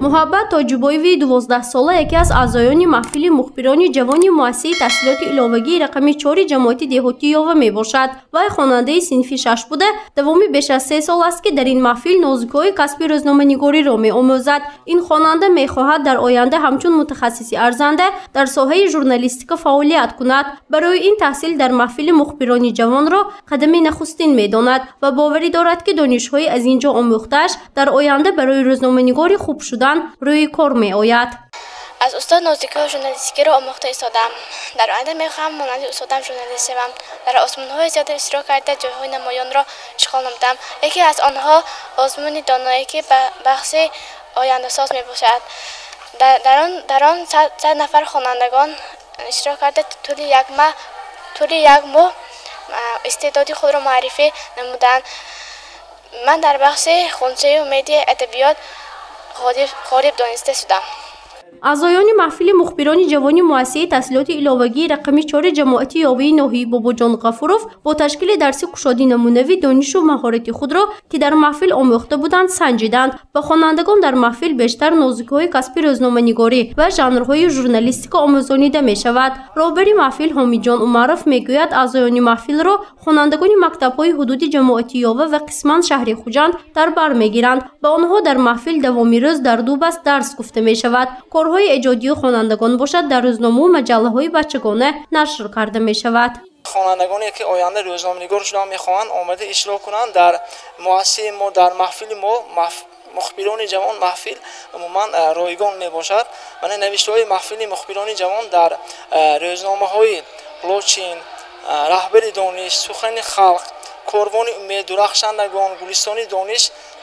Муҳаббат Тоҷибоеви 12 сола яке аз аъзоёни маҳфили мухбирони ҷавони муассисаи таҳсилоти иловагии рақами 4 ҷамоати деҳотӣ Ёва мебошад. Вай хонандаи синфи 6 буда, давоми беш аз 3 сол аст ки дар ин маҳфил нозикҳои касби рӯзноманигориро меомӯзад. Ин хонанда мехоҳад дар оянда ҳамчун мутахассиси арзанда дар соҳаи журналистика фаъолият кунад. Барои ин таҳсил дар маҳфили мухбирони ҷавонро қадами нахустин медонад ва боварӣ дорад ки донишҳои аз ин ҷо омӯхтааш дар оянда барои рӯзноманигори хуб шудан рӯи кор меояд. از استاد نازیک‌های ژورنالیستیکی را آموخته ایستادم. در آینده می‌خواهم مانند استادم ژورنالیست شوم. در آزمون‌های زیاد اشتراک کرده جای‌های نمایان را اشغال نمودم. یکی از آنها آزمون دانایی که بخش آینده‌ساز میباشد. در آن 100 نفر خوانندگان اشتراک کرده طول یک ماه استعداد خود را معرفی نمودند. من در بخش خونچه و مدیا ادبیات غالب دانسته شدم. аъзоёни маҳфили мухбирони ҷавони муассисаи таҳсилоти иловагии рақами 4 ҷамоати Ёваи ноҳияи Бобоҷон Ғафуров бо ташкили дарси кушоди намунавӣ донишу маҳорати худро ки дар маҳфил омӯхта буданд санҷиданд. Ба хонандагон дар маҳфил бештар нозикҳои касби рӯзноманигорӣ ва жанрҳои журналистика омӯзонида мешавад. роҳбари маҳфил Ҳомидҷон Умаров мегӯяд аъзоёни маҳфилро хонандагони мактабҳои ҳудуди ҷамоати Ёва ва қисман шаҳри Хуҷанд дар бар мегиранд. Ба онҳо дар маҳфил давоми рӯз дар дубаст дарс гуфта мешавад. корҳои эҷодии хонандагон бошад дар рӯзномаҳо маҷаллаҳои бачагона нашр карда мешавад. хонандагоне ки оянда рӯзноманигор шудан мехоҳанд омада иштирок кунанд дар муассисаи мо, дар маҳфили мо. мухбирони ҷавон маҳфил умуман ройгон мебошад. мана навиштаҳои маҳфили мухбирони ҷавон дар рӯзномаҳои лочин, раҳбари дониш, сухани халқ, корвони умед, дурахшандагон, гулистони дониш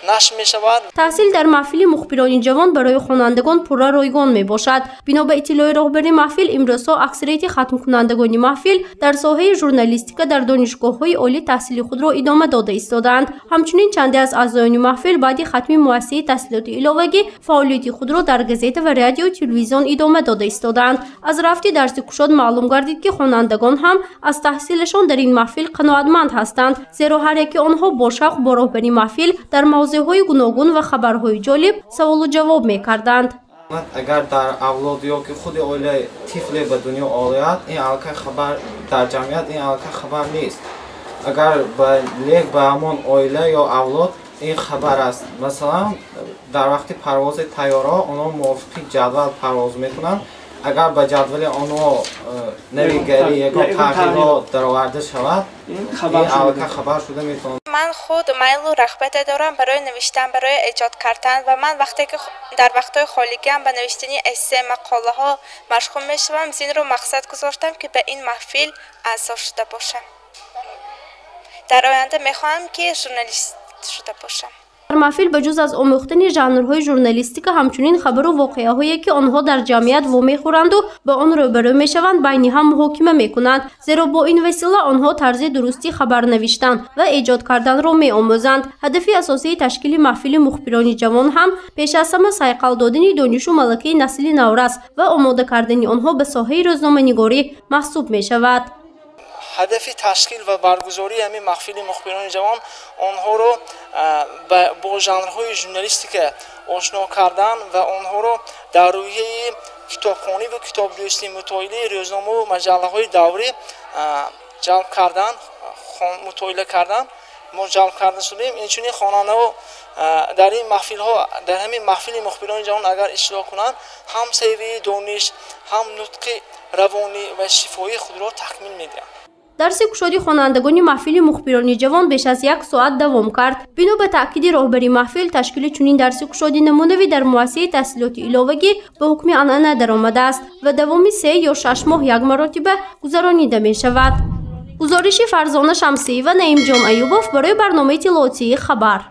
нашр мешавад. таҳсил дар маҳфили мухбирони ҷавон барои хонандагон пурра ройгон мебошад. бино ба иттилои роҳбари маҳфил имрӯзҳо аксарияти хатмкунандагони маҳфил дар соҳаи журналистика дар донишгоҳҳои олӣ таҳсили худро идома дода истодаанд. ҳамчунин чанде аз аъзоёни маҳфил баъди хатми муассисаи таҳсилоти иловагӣ фаъолияти худро дар газета ва радио телевизион идома дода истодаанд. аз рафти дарси кушод маълум гардид ки хонандагон ҳам аз таҳсилашон дар ин маҳфил қаноатманд ҳастанд, зеро ҳар яки онҳо бо шавқ бо роҳбари маҳфил дар мавзеъҳои гуногун ва хабарҳои ҷолиб саволу ҷавоб мекарданд. агар дар авлод ё ки худи оила тифле ба дунё ояд, ин алка хабар дар ҷамъият ин алка хабар нест. агар лек ба ҳамон оила ё авлод ин хабар аст. масалан дар вақти парвози тайёра онҳо мувофиқи ҷадвал парвоз мекунанд. агар ба ҷадвали онҳо навигари ягон тағйирот дароварда шавад, ин алка хабар шуда метавонад. من خود میل و رغبت دارم برای نوشتن، برای ایجاد کردن و من وقتی که در وقتهای خالیگیم به نوشتن اسه مقاله ها مشغول میشم. این رو مقصد گذاشتم که به این محفل اعضا شده باشم. در آینده میخواهم که ژورنالیست شده باشم. дар маҳфил ба ҷуз аз омӯхтани жанрҳои журналистика ҳамчунин хабару воқеаҳое ки онҳо дар ҷамъият вомехӯранду ба он рӯбарӯ мешаванд байни ҳам муҳокима мекунанд, зеро бо ин васила онҳо тарзи дурусти хабар навиштан ва эҷод карданро меомӯзанд. ҳадафи асосии ташкили маҳфили мухбирони ҷавон ҳам пеш аз ҳама сайқал додани донишу малакаи насли наврас ва омода кардани онҳо ба соҳаи рӯзноманигорӣ маҳсуб мешавад. ҳадафи ташкил ва баргузории ҳамин маҳфили мухбирони ҷавон онҳоро бо жанрҳои журналистика ошно кардан ва онҳоро дар рӯйҳаи китобхонӣ ва китобдӯстӣ, мутоилаи рӯзномаву маҷаллаҳои даврӣ ҷалб кардан, мутоила кардан мо ҷалб карда шудем. инчунин хонандаҳо дар ин маҳфилҳо, дар ҳамин маҳфили мухбирони ҷавон агар иштирок кунанд, ҳам савияи дониш, ҳам нутқи равонӣ ва шифоии худро такмил медиҳанд. дарси кушоди хонандагони маҳфили мухбирони ҷавон беш аз 1 соат давом кард. бино ба таъкиди роҳбари маҳфил, ташкили чунин дарси кушоди намунавӣ дар муассисаи таҳсилоти иловагӣ ба ҳукми анъана даромадааст ва давоми 3 ё 6 моҳ як маротиба гузаронида мешавад. гузориши Фарзона Шамсиева, Наимҷон Аюбов барои барномаи иттилоотии Хабар.